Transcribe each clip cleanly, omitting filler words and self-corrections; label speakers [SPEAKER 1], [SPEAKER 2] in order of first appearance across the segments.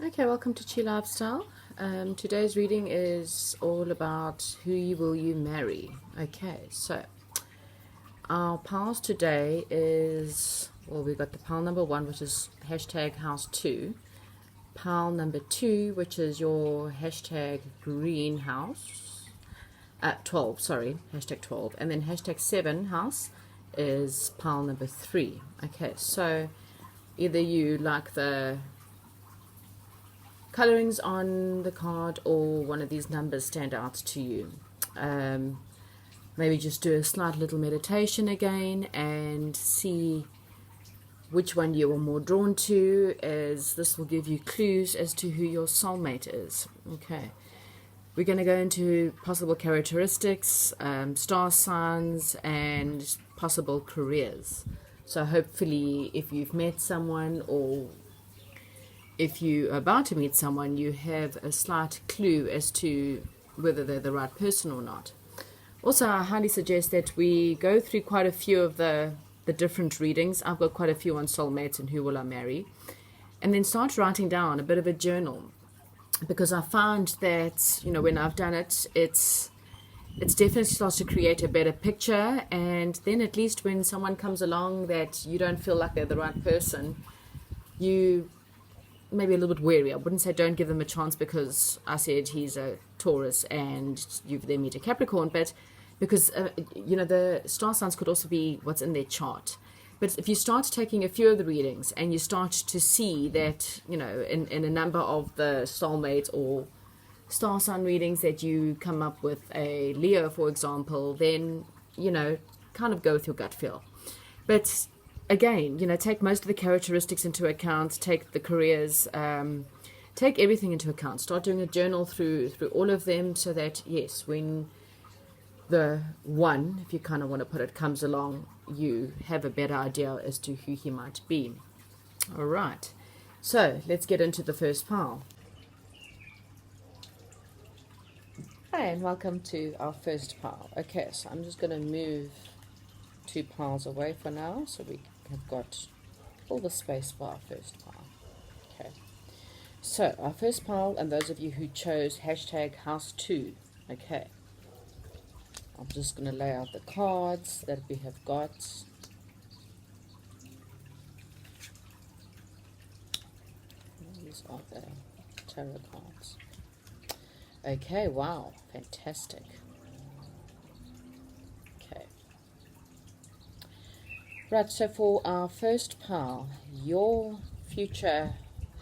[SPEAKER 1] Okay, welcome to Chi Lifestyle. Today's reading is all about who will you marry. Okay, so our pals today is, well, we got the pal number 1, which is hashtag house 2. Pal number 2, which is your hashtag greenhouse. 12, sorry, hashtag 12. And then hashtag 7 house is pal number 3. Okay, so either you like the colorings on the card or one of these numbers stand out to you. Maybe just do a slight little meditation again and see which one you are more drawn to, as this will give you clues as to who your soulmate is. Okay, we're going to go into possible characteristics, star signs, and possible careers. So hopefully if you've met someone, or if you're about to meet someone, you have a slight clue as to whether they're the right person or not. Also, I highly suggest that we go through quite a few of the different readings. I've got quite a few on soulmates and who will I marry. And then start writing down a bit of a journal. Because I find that, when I've done it, it's definitely starts to create a better picture. And then at least when someone comes along that you don't feel like they're the right person, you maybe a little bit wary. I wouldn't say don't give them a chance because I said he's a Taurus and you then meet a Capricorn, but because the star signs could also be what's in their chart. But if you start taking a few of the readings and you start to see that in a number of the soulmate or star sign readings that you come up with a Leo, for example, then kind of go with your gut feel. But again, take most of the characteristics into account, take the careers, take everything into account. Start doing a journal through all of them so that, yes, when the one, if you kind of want to put it, comes along, you have a better idea as to who he might be. All right. So let's get into the first pile. Hi, and welcome to our first pile. Okay, so I'm just going to move 2 piles away for now so we have got all the space for our first pile. Okay, so our first pile, and those of you who chose hashtag house 2, okay, I'm just going to lay out the cards that we have got. These are the tarot cards. Okay, wow, fantastic. Okay. Right, so for our first pile, your future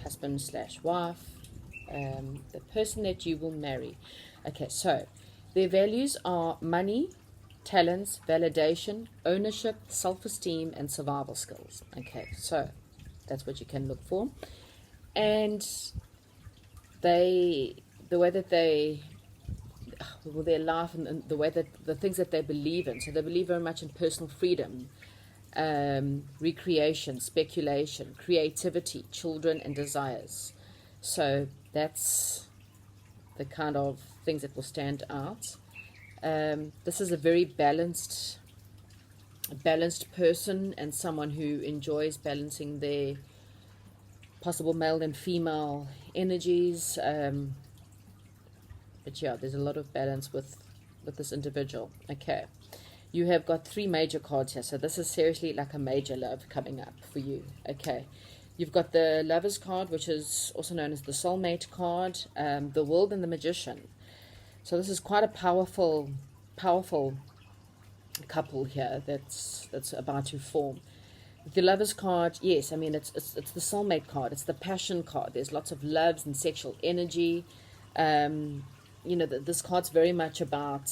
[SPEAKER 1] husband / wife, the person that you will marry. Okay, so their values are money, talents, validation, ownership, self-esteem, and survival skills. Okay, so that's what you can look for. And the way that their life and the way that the things that they believe in. So they believe very much in personal freedom, recreation, speculation, creativity, children, and desires. So that's the kind of things that will stand out. This is a very balanced person, and someone who enjoys balancing their possible male and female energies. But yeah, there's a lot of balance with this individual. Okay, you have got 3 major cards here, so this is seriously like a major love coming up for you. Okay, you've got the Lover's card, which is also known as the Soulmate card, the World, and the Magician. So this is quite a powerful couple here that's about to form. The Lover's card, yes, I mean it's the Soulmate card. It's the passion card. There's lots of loves and sexual energy. This card's very much about,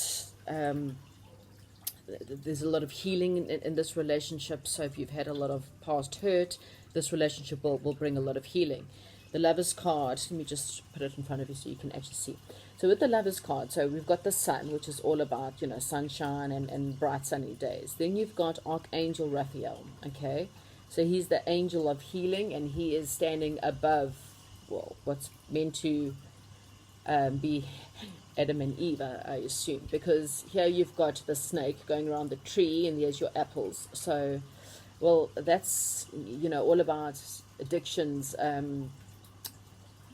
[SPEAKER 1] there's a lot of healing in this relationship. So if you've had a lot of past hurt, this relationship will bring a lot of healing. The Lover's card, let me just put it in front of you so you can actually see. So with the Lover's card, so we've got the sun, which is all about, sunshine and bright sunny days. Then you've got Archangel Raphael, okay? So he's the angel of healing, and he is standing above, well, what's meant to be Adam and Eve, I assume, because here you've got the snake going around the tree, and there's your apples. So, well, that's all about addictions,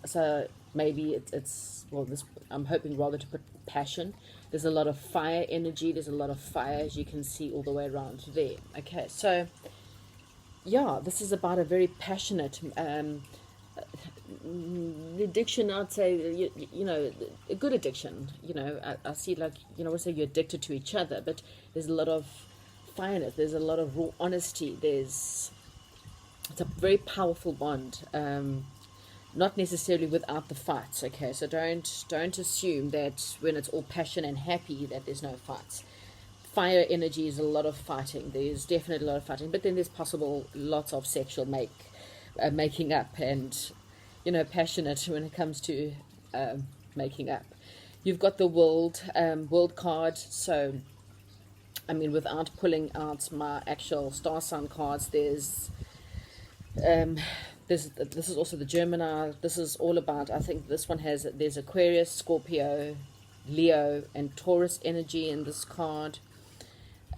[SPEAKER 1] So maybe it's well, this, I'm hoping rather to put passion. There's a lot of fire energy. There's a lot of fire, as you can see, all the way around there. Okay, so yeah, this is about a very passionate addiction. I'd say, you know, a good addiction. You know, I see, like, you know, I say you're addicted to each other, but there's a lot of fire in it. There's a lot of raw honesty. It's a very powerful bond. Not necessarily without the fights. Okay, so don't assume that when it's all passion and happy that there's no fights. Fire energy is a lot of fighting. There's definitely a lot of fighting, but then there's possible lots of sexual making up, and, you know, passionate when it comes to making up. You've got the world card. So, I mean, without pulling out my actual star sign cards, there's this is also the Gemini. This is all about, I think this one there's Aquarius, Scorpio, Leo, and Taurus energy in this card.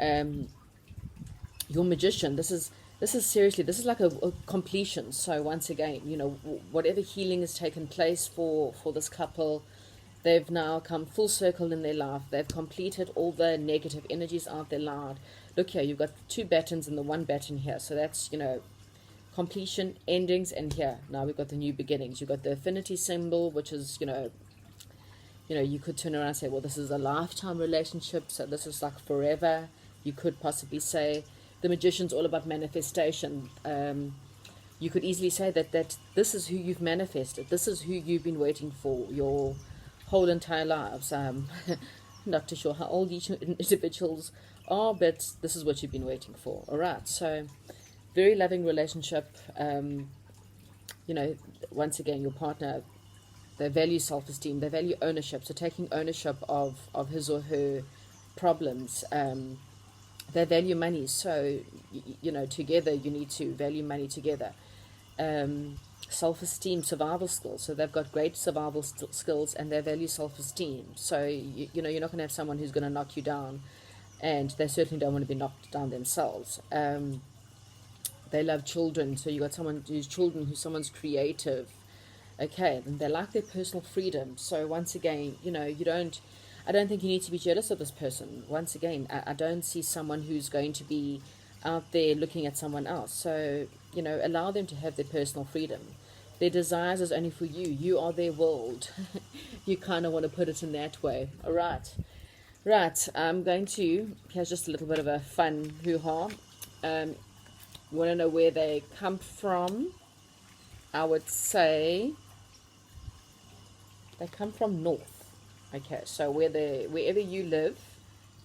[SPEAKER 1] Your Magician, this is seriously, this is like a completion. So once again, you know, whatever healing has taken place for this couple, they've now come full circle in their life. They've completed all the negative energies out there loud. Look here, you've got 2 battens and the 1 batten here. So that's, you know, completion, endings, and here now we've got the new beginnings. You've got the affinity symbol, which is, you know, you could turn around and say, well, this is a lifetime relationship, so this is like forever. You could possibly say the Magician's all about manifestation. You could easily say that this is who you've manifested. This is who you've been waiting for your whole entire lives. Not too sure how old each individuals are, but this is what you've been waiting for. All right, so very loving relationship. You know, once again, your partner, they value self-esteem, they value ownership, so taking ownership of his or her problems. They value money, so, you know, together you need to value money together. Self-esteem, survival skills, so they've got great survival skills, and they value self-esteem. So, you know, you're not going to have someone who's going to knock you down, and they certainly don't want to be knocked down themselves. They love children, so you got someone who's children, who's someone's creative. Okay, and they like their personal freedom. So once again, you know, I don't think you need to be jealous of this person. Once again, I don't see someone who's going to be out there looking at someone else. So, you know, allow them to have their personal freedom. Their desires is only for you. You are their world. You kind of want to put it in that way. All right. Right, I'm going to, here's just a little bit of a fun hoo-ha. You want to know where they come from? I would say they come from north. Okay, so wherever you live,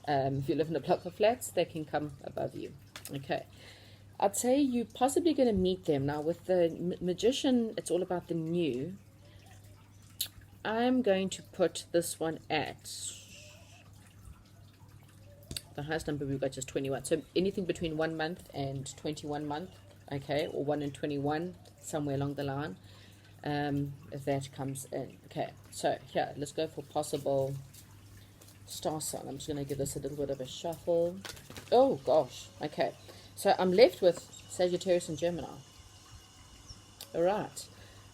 [SPEAKER 1] if you live in a block of flats, they can come above you. Okay, I'd say you're possibly going to meet them. Now with the Magician, it's all about the new. I'm going to put this one at, the highest number we've got is 21. So anything between 1 month and 21 month, okay, or 1 and 21, somewhere along the line, if that comes in. Okay, so here, let's go for possible star sign. I'm just going to give this a little bit of a shuffle. Oh, gosh. Okay, so I'm left with Sagittarius and Gemini. All right.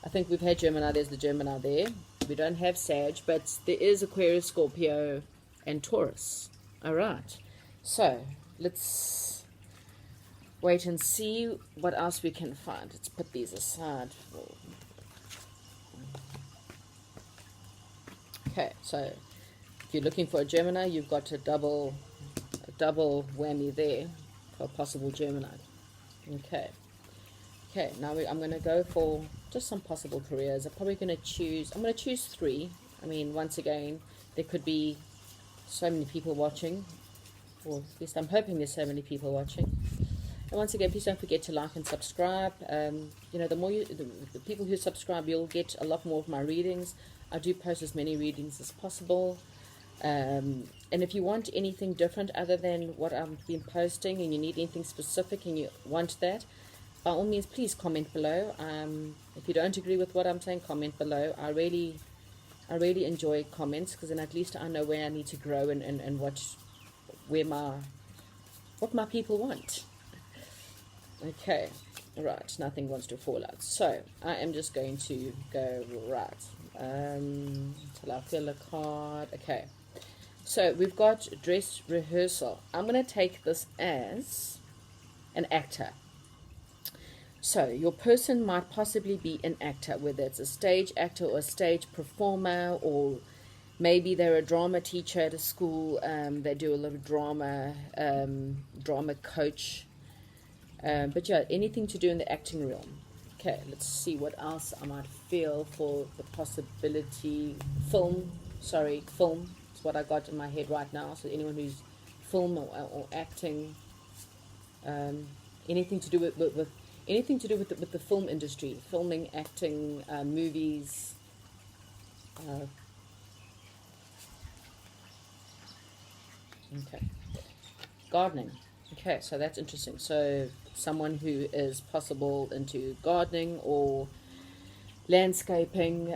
[SPEAKER 1] I think we've had Gemini. There's the Gemini there. We don't have Sag, but there is Aquarius, Scorpio, and Taurus. All right. So let's wait and see what else we can find. Let's put these aside. Okay, so if you're looking for a Gemini, you've got a double whammy there for a possible Gemini. Okay. Okay, now I'm going to go for just some possible careers. I'm going to choose 3. I mean, once again, there could be so many people watching, or at least I'm hoping there's so many people watching. And once again, please don't forget to like and subscribe. You know, the more the people who subscribe, you'll get a lot more of my readings. I do post as many readings as possible. And if you want anything different other than what I've been posting, and you need anything specific and you want that, by all means, please comment below. If you don't agree with what I'm saying, comment below. I really enjoy comments, because then at least I know where I need to grow and what my people want. Okay, Right, nothing wants to fall out. So I am just going to go right. Till I fill a card. Okay. So we've got dress rehearsal. I'm going to take this as an actor. So your person might possibly be an actor, whether it's a stage actor or a stage performer, or maybe they're a drama teacher at a school. They do a lot of drama, drama coach. But yeah, anything to do in the acting realm. Okay, let's see what else I might feel for the possibility. Film, sorry, film. It's what I got in my head right now. So anyone who's film or acting, anything to do with anything to do with the film industry, filming, acting, movies. Okay, gardening. Okay, so that's interesting. So someone who is possible into gardening or landscaping,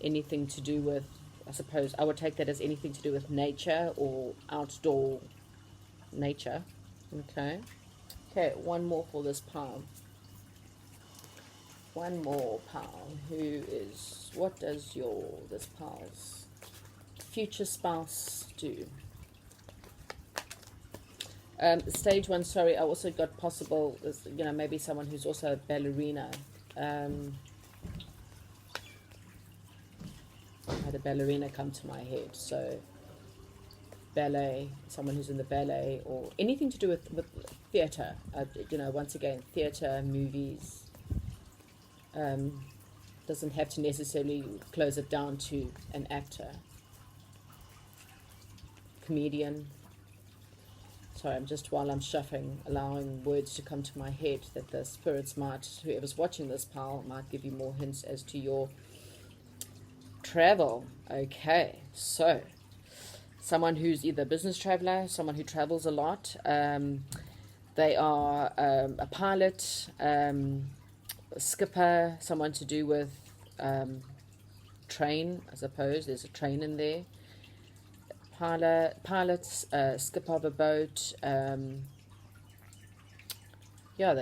[SPEAKER 1] anything to do with, I suppose I would take that as anything to do with nature or outdoor nature. Okay. Okay, one more for this pile. One more pile. What does this pile's future spouse do? Stage one, sorry, I also got possible, maybe someone who's also a ballerina. I had a ballerina come to my head, so ballet, someone who's in the ballet, or anything to do with theatre. Once again, theatre, movies. Doesn't have to necessarily close it down to an actor. Comedian. Sorry, while I'm shuffling, allowing words to come to my head that the spirits whoever's watching this pile, might give you more hints as to your travel. Okay, so someone who's either a business traveler, someone who travels a lot. They are a pilot, a skipper, someone to do with train, I suppose. There's a train in there. Pilots, skipper of a boat. I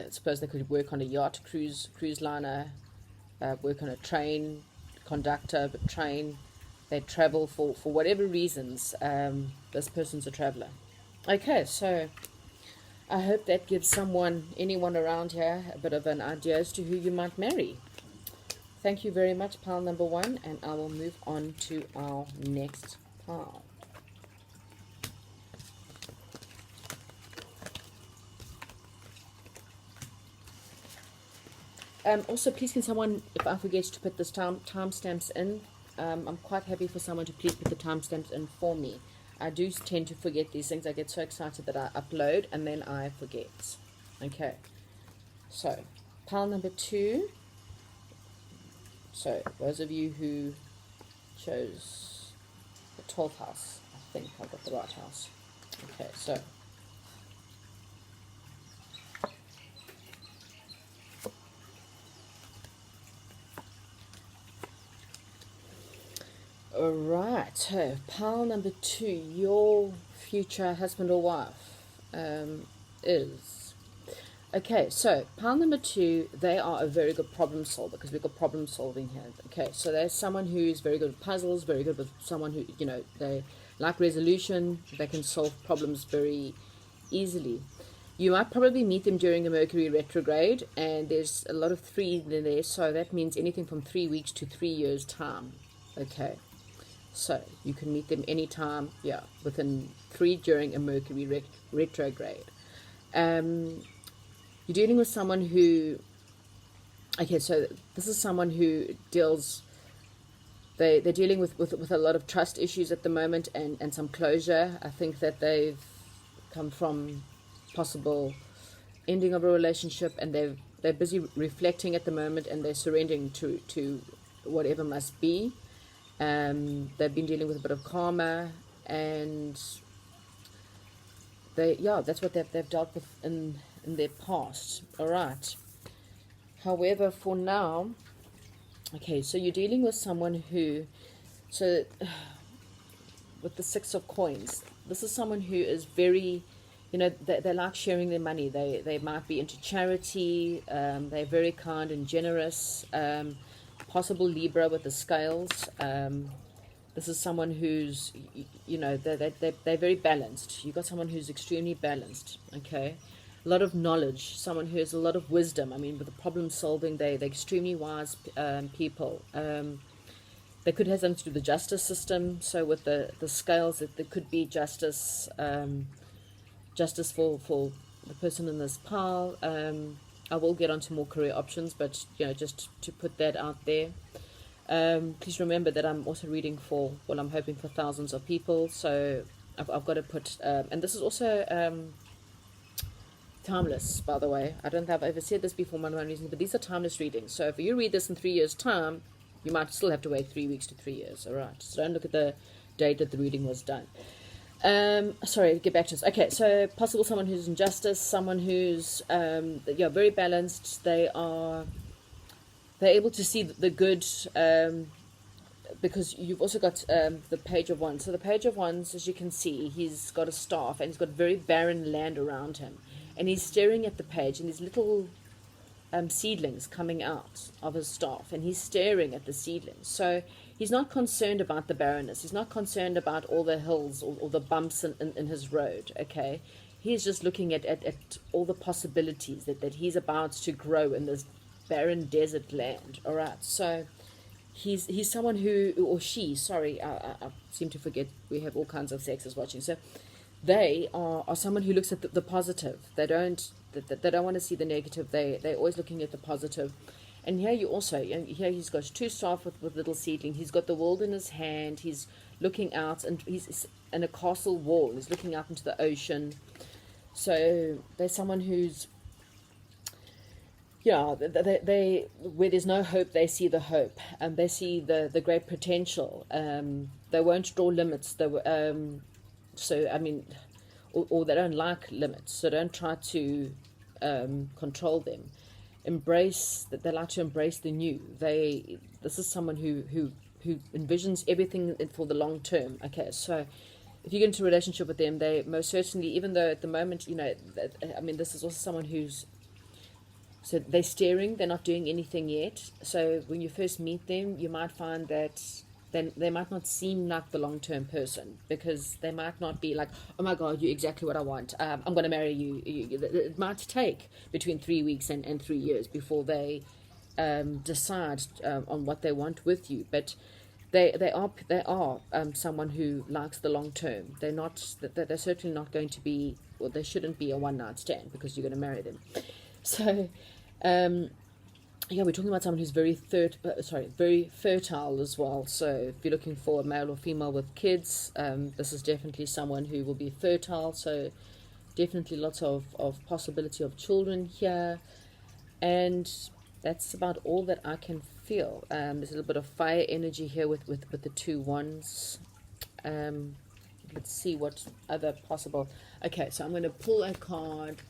[SPEAKER 1] suppose they could work on a yacht, cruise liner, work on a train, conductor of a train. They travel for whatever reasons. This person's a traveler. Okay, so I hope that gives anyone around here, a bit of an idea as to who you might marry. Thank you very much, pile number 1, and I will move on to our next pile. Also, please can someone, if I forget to put this timestamps in, I'm quite happy for someone to please put the timestamps in for me. I do tend to forget these things. I get so excited that I upload and then I forget. Okay, so pile number 2. So those of you who chose the 12th house, I think I got the right house. Okay, so alright, so pile number 2, your future husband or wife is... Okay, so pile number 2, they are a very good problem solver, because we've got problem solving here. Okay, so there's someone who's very good at puzzles, very good with someone who, they like resolution, they can solve problems very easily. You might probably meet them during a Mercury retrograde, and there's a lot of 3 in there, so that means anything from 3 weeks to 3 years' time. Okay, so you can meet them anytime, within 3 during a Mercury retrograde. You're dealing with someone who, okay, so this is someone who they're dealing with a lot of trust issues at the moment, and some closure. I think that they've come from possible ending of a relationship, and they're busy reflecting at the moment, and they're surrendering to whatever must be. They've been dealing with a bit of karma, and that's what they've dealt with in their past. All right. However, for now, okay, so you're dealing with someone who, with the 6 of coins, this is someone who is very, you know, they like sharing their money. They might be into charity. They're very kind and generous. Possible Libra with the scales. This is someone who's, you know, they're very balanced. You've got someone who's extremely balanced, okay? A lot of knowledge, someone who has a lot of wisdom. I mean, with the problem solving, they're extremely wise people. They could have something to do with the justice system. So with the scales, there could be justice, justice for the person in this pile. I will get onto more career options, but, you know, just to put that out there. Please remember that I'm also reading for, well, I'm hoping for thousands of people. So I've got to put, and this is also timeless, by the way. I don't think I've ever said this before, one of my reasons, but these are timeless readings. So if you read this in 3 years' time, you might still have to wait 3 weeks to 3 years. All right. So don't look at the date that the reading was done. Sorry, get back to this. Okay, so possible someone who's in justice, someone who's very balanced. They're able to see the good, because you've also got the Page of Wands. So the Page of Wands, as you can see, he's got a staff and he's got very barren land around him, and he's staring at the page, and these little seedlings coming out of his staff, and he's staring at the seedlings. So he's not concerned about the barrenness. He's not concerned about all the hills or the bumps in his road, okay? He's just looking at all the possibilities that he's about to grow in this barren desert land, all right? So he's someone who, or she, sorry, I seem to forget we have all kinds of sexes watching. So they are someone who looks at the positive. They don't want to see the negative. They're always looking at the positive. And here you also, here he's got two staff with little seedling. He's got the world in his hand. He's looking out, and he's in a castle wall. He's looking out into the ocean. So there's someone who's, they where there's no hope, they see the hope, and they see the great potential. They won't draw limits. So I mean, or they don't like limits. So don't try to control them. Embrace that. They like to embrace the new. This is someone who envisions everything for the long term. Okay, so if you get into a relationship with them, they most certainly, even though at the moment, I mean, this is also someone who's, so they're staring, they're not doing anything yet. So when you first meet them, you might find that then they might not seem like the long-term person, because they might not be like, oh my God, you're exactly what I want. I'm going to marry you. It might take between 3 weeks and 3 years before they decide on what they want with you. But they are someone who likes the long term. They're certainly not going to be, or they shouldn't be a one-night stand because you're going to marry them. So, we're talking about someone who's very fertile as well. So if you're looking for a male or female with kids, this is definitely someone who will be fertile. So definitely lots of possibility of children here. And that's about all that I can feel. There's a little bit of fire energy here with the 2 wands. Let's see what other possible. Okay, so I'm going to pull a card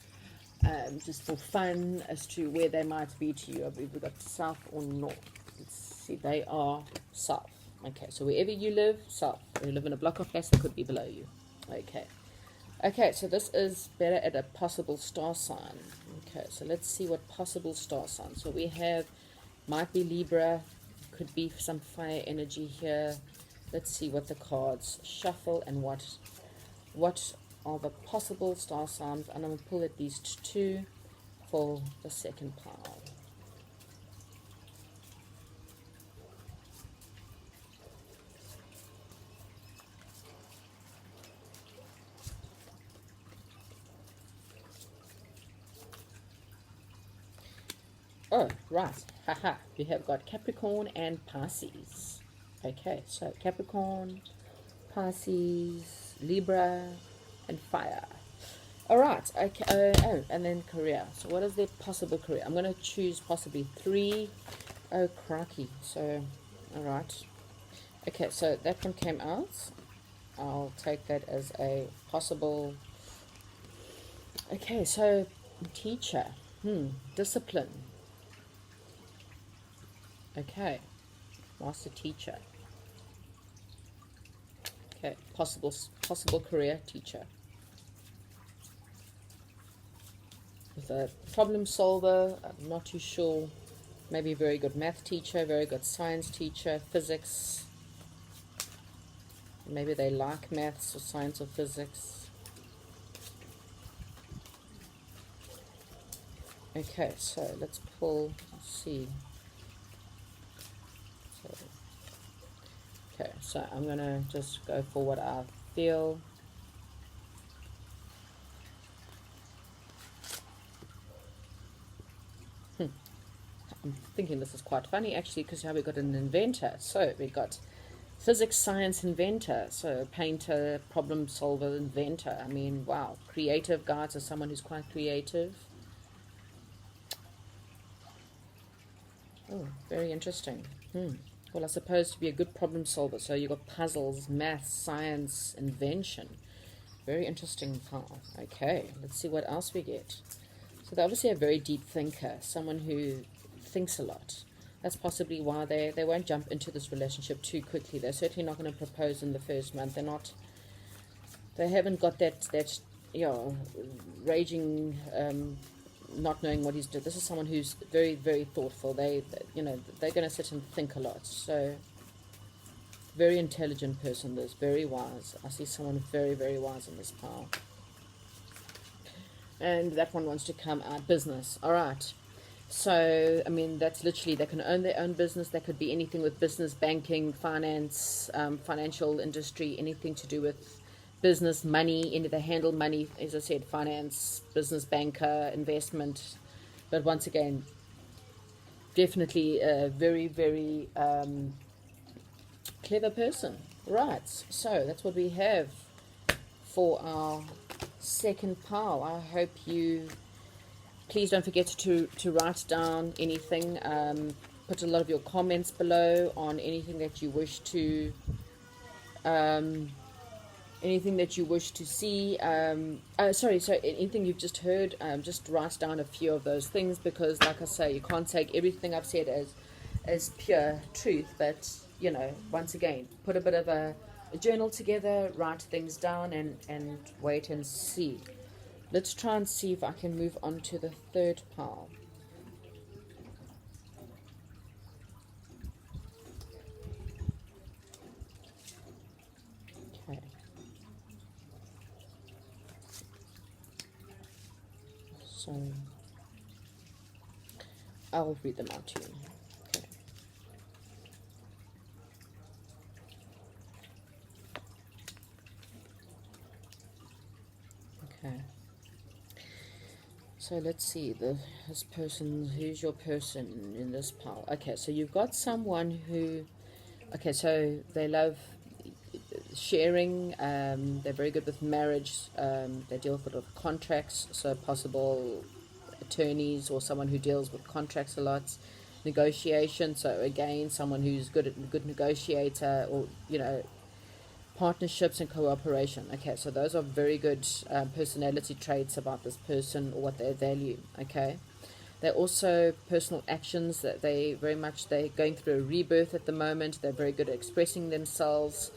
[SPEAKER 1] just for fun as to where they might be to you. We've got south or north. Let's see, they are south. Okay, so wherever you live, south. If you live in a block of flats, that could be below you. Okay, so this is better at a possible star sign. Okay, so let's see what possible star sign. So we have, might be Libra, could be some fire energy here. Let's see what the cards shuffle and what are the possible star signs. And I'm going to pull at least 2 for the second pile. Oh, right. Haha. You have got Capricorn and Pisces. Okay, so Capricorn, Pisces, Libra, and fire. All right. Okay. And then career. So what is their possible career? I'm going to choose possibly 3. Oh, crikey. So, all right. Okay, so that one came out. I'll take that as a possible. Okay, so teacher. Discipline. Okay, master teacher. Okay, possible career, teacher. with a problem solver. I'm not too sure. Maybe a very good math teacher, very good science teacher, physics. Maybe they like maths or science or physics. Okay, so let's pull, see. Okay, so I'm going to just go for what I feel. I'm thinking this is quite funny actually, because now we've got an inventor. So we got physics, science, inventor. So painter, problem solver, inventor. I mean, wow. Creative guy, so someone who's quite creative. Oh, very interesting. Well, I suppose to be a good problem solver. So you've got puzzles, maths, science, invention. Very interesting pile. Okay, let's see what else we get. So they're obviously a very deep thinker, someone who thinks a lot. That's possibly why they won't jump into this relationship too quickly. They're certainly not going to propose in the first month. They haven't got that raging, not knowing what he's doing. This is someone who's very, very thoughtful. They're going to sit and think a lot. So very intelligent person. This very wise. I see someone very, very wise in this pile. And that one wants to come out business. All right. So, I mean, that's literally, they can own their own business. That could be anything with business, banking, finance, financial industry, anything to do with business, money. They handle money, as I said, finance, business, banker, investment. But once again, definitely a very, very clever person. Right. So, that's what we have for our second pile. I hope you... Please don't forget to write down anything. Put a lot of your comments below on anything that you wish to see. So anything you've just heard. Just write down a few of those things, because, like I say, you can't take everything I've said as pure truth. But once again, put a bit of a journal together, write things down, and wait and see. Let's try and see if I can move on to the third pile. Okay. So I'll read them out to you. Okay. So let's see, who's your person in this pile? Okay, so you've got someone who, so they love sharing, they're very good with marriage, they deal with a lot of contracts, so possible attorneys or someone who deals with contracts a lot, negotiation, so again, someone who's good negotiator, or, partnerships and cooperation. Okay, so those are very good personality traits about this person, or what they value. Okay, they're also personal actions that they're going through a rebirth at the moment. They're very good at expressing themselves.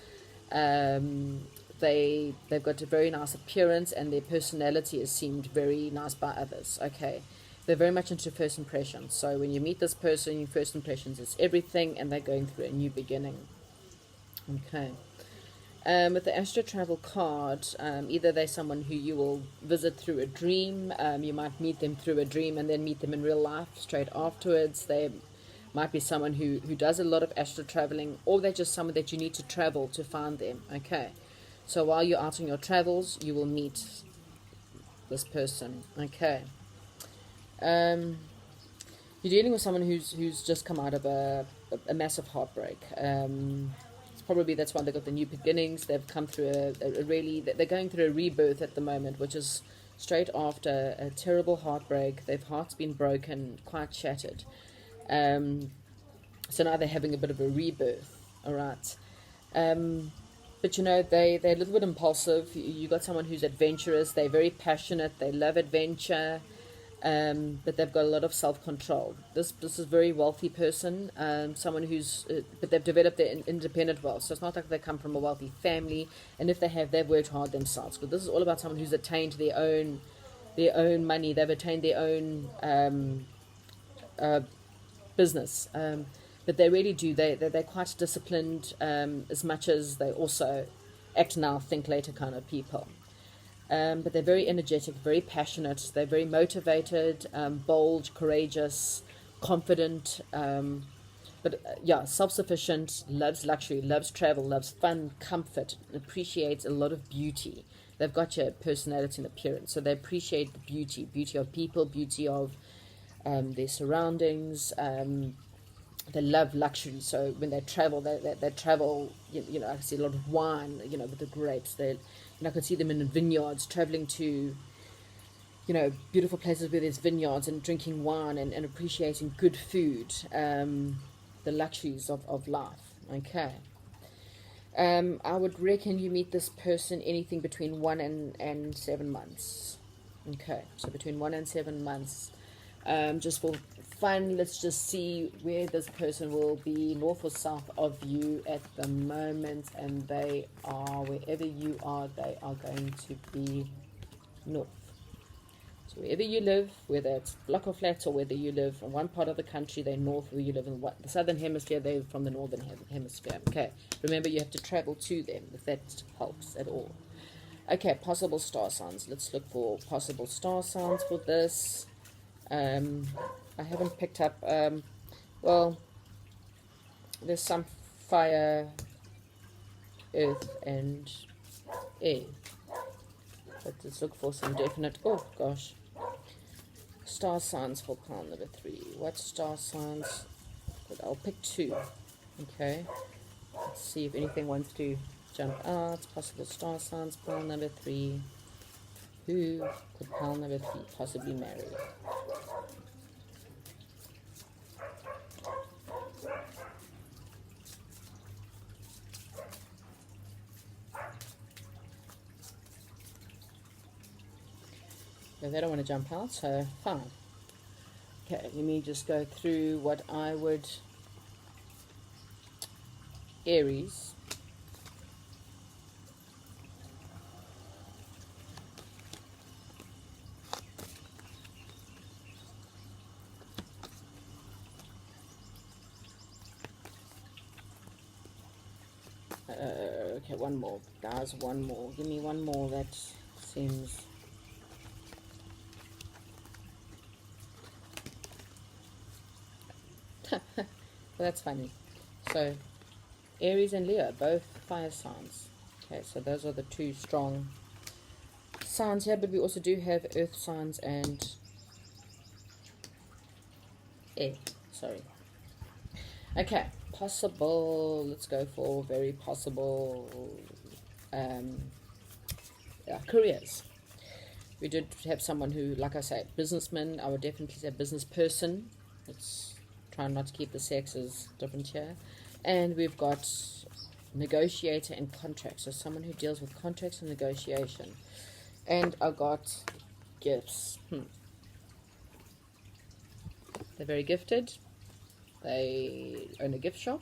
[SPEAKER 1] They've got a very nice appearance, and their personality is seemed very nice by others. Okay, they're very much into first impressions. So when you meet this person, your first impressions is everything, and they're going through a new beginning. Okay. With the Astro Travel card, either they're someone who you will visit through a dream, you might meet them through a dream and then meet them in real life straight afterwards. They might be someone who does a lot of astro traveling, or they're just someone that you need to travel to find them. Okay, so while you're out on your travels, you will meet this person. Okay, you're dealing with someone who's just come out of a massive heartbreak. Probably that's why they got the new beginnings. They've come through they're going through a rebirth at the moment, which is straight after a terrible heartbreak. Their heart's been broken, quite shattered. So now they're having a bit of a rebirth. All right. But they're a little bit impulsive. You got someone who's adventurous. They're very passionate. They love adventure. But they've got a lot of self-control. This is a very wealthy person, someone who's, but they've developed their independent wealth. So it's not like they come from a wealthy family, and if they have, they've worked hard themselves. But this is all about someone who's attained their own their own money. They've attained their own business. But they really do. They're quite disciplined, as much as they also act now, think later kind of people. But they're very energetic, very passionate. They're very motivated, bold, courageous, confident. Yeah, self-sufficient, loves luxury, loves travel, loves fun, comfort, appreciates a lot of beauty. They've got your personality and appearance, so they appreciate the beauty of people, beauty of their surroundings. They love luxury, so when they travel, they travel. You know, I can see a lot of wine. You know, with the grapes. I can see them in vineyards, traveling to, beautiful places where there's vineyards and drinking wine and appreciating good food. The luxuries of life. Okay. I would reckon you meet this person anything between 1 and 7 months. Okay, so between 1 and 7 months. Just for fun, let's just see where this person will be, north or south of you at the moment. And they are, wherever you are, they are going to be north. So wherever you live, whether it's block or flats, or whether you live in one part of the country, they're north. Where you live in the southern hemisphere, they're from the northern hemisphere. Okay, remember you have to travel to them, if that helps at all. Okay, possible star signs. Let's look for possible star signs for this. I haven't picked up, well, there's some fire, earth, and air. But let's look for some definite, oh gosh, star signs for pile number 3. What star signs? But I'll pick 2. Okay, let's see if anything wants to jump out. Possible star signs, pile number 3. Who could pile number 3 possibly marry? No, they don't want to jump out, so fine. Okay, let me just go through what I would... Aries. Okay, one more. Guys, one more. Give me one more that seems... Well, that's funny. So, Aries and Leo, both fire signs. Okay, so those are the 2 strong signs here, but we also do have earth signs and air. Sorry. Okay, possible. Let's go for very possible careers. We did have someone who, like I say, businessman. I would definitely say business person. Let's try not to keep the sexes different here. And we've got negotiator and contract. So someone who deals with contracts and negotiation. And I've got gifts. They're very gifted. They own a gift shop.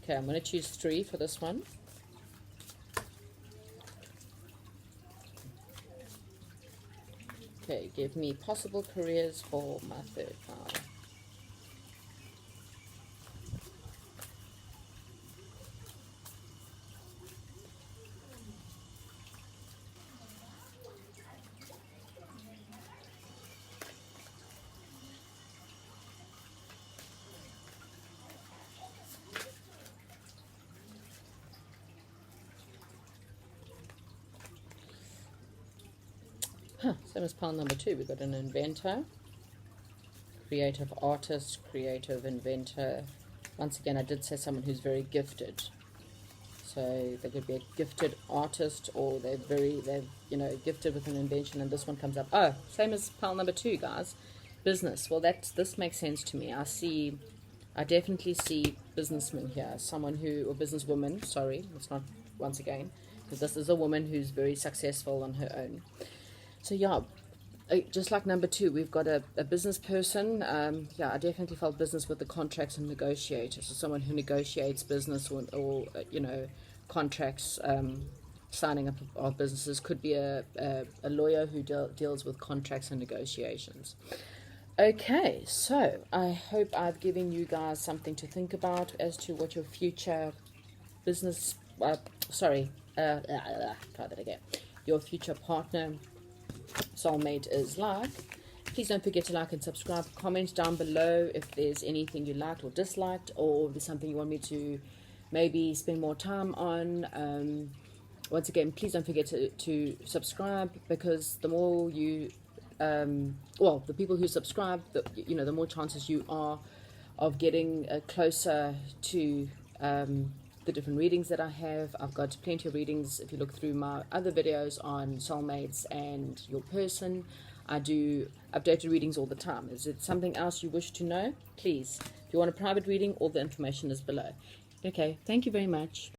[SPEAKER 1] Okay, I'm going to choose 3 for this one. Okay, give me possible careers for my 3rd pile. Same as pile number 2, we've got an inventor, creative artist, creative inventor. Once again, I did say someone who's very gifted. So they could be a gifted artist, or they're gifted with an invention, and this one comes up. Oh, same as pile number 2, guys. Business. Well, this makes sense to me. I definitely see businessman here. Someone who, or businesswoman, sorry, it's not, once again, because this is a woman who's very successful on her own. So yeah, just like number 2, we've got a business person. Yeah, I definitely felt business with the contracts and negotiators. So someone who negotiates business or contracts, signing up of businesses. Could be a lawyer who deals with contracts and negotiations. Okay, so I hope I've given you guys something to think about as to what your future business, try that again, your future partner, soulmate is like. Please don't forget to like and subscribe. Comment down below if there's anything you liked or disliked, or if there's something you want me to maybe spend more time on. Once again, please don't forget to subscribe, because the more you the people who subscribe, the more chances you are of getting closer to the different readings that I have. I've got plenty of readings. If you look through my other videos on soulmates and your person, I do updated readings all the time. Is it something else you wish to know? Please, if you want a private reading, all the information is below. Okay, thank you very much.